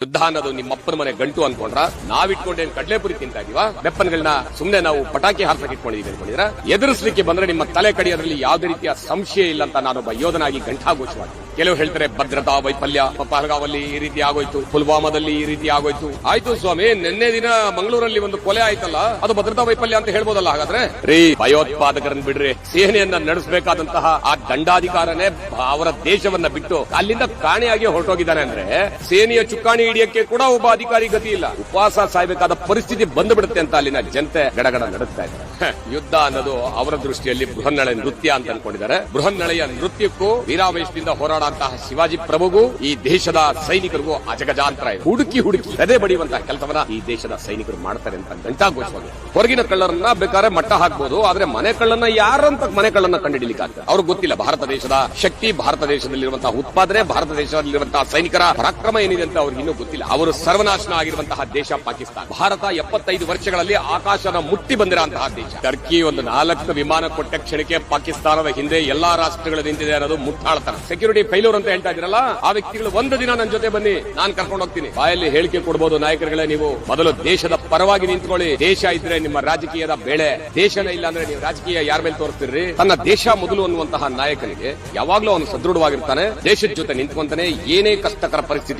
ಯುದ್ಧ ಅನ್ನೋದು ನಿಮ್ಮಪ್ಪನ ಮನೆ ಗಂಟು ಅನ್ಕೊಂಡ್ರ ನಾವಿಟ್ಕೊಂಡೇನ್ ಕಡ್ಲೆಪುರಿ ತಿಂತಾ ಇದೀವ ಬೆಪ್ಪನ್ಗಳನ್ನ ಸುಮ್ನೆ ನಾವು ಪಟಾಕಿ ಹಾರ್ಸಕ್ ಇಟ್ಕೊಂಡಿದೀವಿ ಅನ್ಕೊಂಡಿದ್ರ ಎದುರಿಸಲಿಕ್ಕೆ ಬಂದ್ರೆ ನಿಮ್ಮ ತಲೆ ಕಡಿಯೋದ್ರಲ್ಲಿ ಯಾವುದೇ ರೀತಿಯ ಸಂಶಯ ಇಲ್ಲ ಅಂತ ನಾನೊಬ್ಬ ಯೋಧನಾಗಿ ಘಂಟಾಘೋಷವಾಗಿ ಕೆಲವು ಹೇಳ್ತಾರೆ ಭದ್ರತಾ ವೈಫಲ್ಯ ಪಹಲ್ಗಾವಲ್ಲಿ ಈ ರೀತಿ ಆಗೋಯ್ತು ಪುಲ್ವಾಮಾದಲ್ಲಿ ಈ ರೀತಿ ಆಗೋಯ್ತು ಆಯ್ತು ಸ್ವಾಮಿ ನಿನ್ನೆ ದಿನ ಮಂಗಳೂರಲ್ಲಿ ಒಂದು ಕೊಲೆ ಆಯ್ತಲ್ಲ ಅದು ಭದ್ರತಾ ವೈಫಲ್ಯ ಅಂತ ಹೇಳ್ಬೋದಲ್ಲ ಹಾಗಾದ್ರೆ ರೀ ಭಯೋತ್ಪಾದಕರನ್ನ ಬಿಡ್ರಿ ಸೇನೆಯನ್ನ ನಡೆಸಬೇಕಾದಂತಹ ಆ ದಂಡಾಧಿಕಾರನೇ ಅವರ ದೇಶವನ್ನ ಬಿಟ್ಟು ಅಲ್ಲಿಂದ ಕಾಣೆಯಾಗಿ ಹೊರಟೋಗಿದ್ದಾನೆ ಅಂದ್ರೆ ಸೇನೆಯ ಚುಕ್ಕಾಣಿ ಹಿಡಿಯಕ್ಕೆ ಕೂಡ ಒಬ್ಬ ಅಧಿಕಾರಿ ಗತಿ ಇಲ್ಲ ಉಪವಾಸ ಸಾಯ್ಬೇಕಾದ ಪರಿಸ್ಥಿತಿ ಬಂದು ಬಿಡುತ್ತೆ ಅಂತ ಅಲ್ಲಿನ ಜನತೆ ಗಡಗಡ ನಡೆಸ್ತಾ ಇದ್ದಾರೆ ಯುದ್ಧ ಅನ್ನೋದು ಅವರ ದೃಷ್ಟಿಯಲ್ಲಿ ಬೃಹನ್ನಳೆ ನೃತ್ಯ ಅಂತ ಅನ್ಕೊಂಡಿದ್ದಾರೆ ಬೃಹನ್ನಳೆಯ ನೃತ್ಯಕ್ಕೂ ವೀರಾವೇಶದಿಂದ ಹೋರಾಡುವಂತಹ ಶಿವಾಜಿ ಪ್ರಭುಗೂ ಈ ದೇಶದ ಸೈನಿಕರಿಗೂ ಅಜಗಜಾಂತರ ಇದೆ ಹುಡುಕಿ ಎದೆ ಬಡಿಯುವಂತಹ ಕೆಲಸವನ್ನ ಈ ದೇಶದ ಸೈನಿಕರು ಮಾಡ್ತಾರೆ ಅಂತ ಘಂಟಾಘೋಷವಾಗಿ ಹೊರಗಿನ ಕಳ್ಳರನ್ನ ಬೇಕಾದ್ರೆ ಮಟ್ಟ ಹಾಕ್ಬೋದು ಆದ್ರೆ ಮನೆ ಕಳ್ಳನ್ನ ಯಾರಂತ ಮನೆ ಕಳ್ಳನ್ನ ಕಂಡುಹಿಡಿಯಲಿಕ್ಕಾಗ್ತದೆ ಅವ್ರಿಗೆ ಗೊತ್ತಿಲ್ಲ ಭಾರತ ದೇಶದ ಶಕ್ತಿ ಭಾರತ ದೇಶದಲ್ಲಿರುವಂತಹ ಉತ್ಪಾದನೆ ಭಾರತ ದೇಶದಲ್ಲಿರುವಂತಹ ಸೈನಿಕರ ಪರಾಕ್ರಮ ಏನಿದೆ ಅಂತ ಅವ್ರಿಗೆ ಇನ್ನೂ ಗೊತ್ತಿಲ್ಲ ಅವರು ಸರ್ವನಾಶನ ಆಗಿರುವಂತಹ ದೇಶ ಪಾಕಿಸ್ತಾನ ಭಾರತ 75 ವರ್ಷಗಳಲ್ಲಿ ಆಕಾಶನ ಮುಟ್ಟಿ ಬಂದಿರುವಂತಹ ದೇಶ ಟರ್ಕಿ ಒಂದು 4 ವಿಮಾನ ಕೊಟ್ಟ ಕ್ಷಣಕ್ಕೆ ಪಾಕಿಸ್ತಾನದ ಹಿಂದೆ ಎಲ್ಲಾ ರಾಷ್ಟ್ರಗಳು ನಿಂತಿದೆ ಅನ್ನೋದು ಮುಟ್ಟಾಳ್ತಾನೆ ಸೆಕ್ಯೂರಿಟಿ ಫೈಲೂರ್ ಅಂತ ಹೇಳ್ತಾ ಇದ್ರಲ್ಲ ಆ ವ್ಯಕ್ತಿಗಳು ಒಂದು ದಿನ ನನ್ನ ಜೊತೆ ಬನ್ನಿ ನಾನು ಕರ್ಕೊಂಡು ಹೋಗ್ತೀನಿ ಬಾಯಲ್ಲಿ ಹೇಳಿಕೆ ಕೊಡಬಹುದು ನಾಯಕರುಗಳೇ ನೀವು ಮೊದಲು ದೇಶದ ಪರವಾಗಿ ನಿಂತ್ಕೊಳ್ಳಿ ದೇಶ ಇದ್ರೆ ನಿಮ್ಮ ರಾಜಕೀಯದ ಬೆಳೆ ದೇಶನೇ ಇಲ್ಲ ಅಂದ್ರೆ ನೀವು ರಾಜಕೀಯ ಯಾರ ಮೇಲೆ ತೋರಿಸ್ತಿರ್ರಿ ತನ್ನ ದೇಶ ಮೊದಲು ಅನ್ನುವಂತಹ ನಾಯಕನಿಗೆ ಯಾವಾಗ್ಲೂ ಅವನು ಸದೃಢವಾಗಿರ್ತಾನೆ ದೇಶದ ಜೊತೆ ನಿಂತ್ಕೊಂತಾನೆ ಏನೇ ಕಷ್ಟಕರ ಪರಿಸ್ಥಿತಿ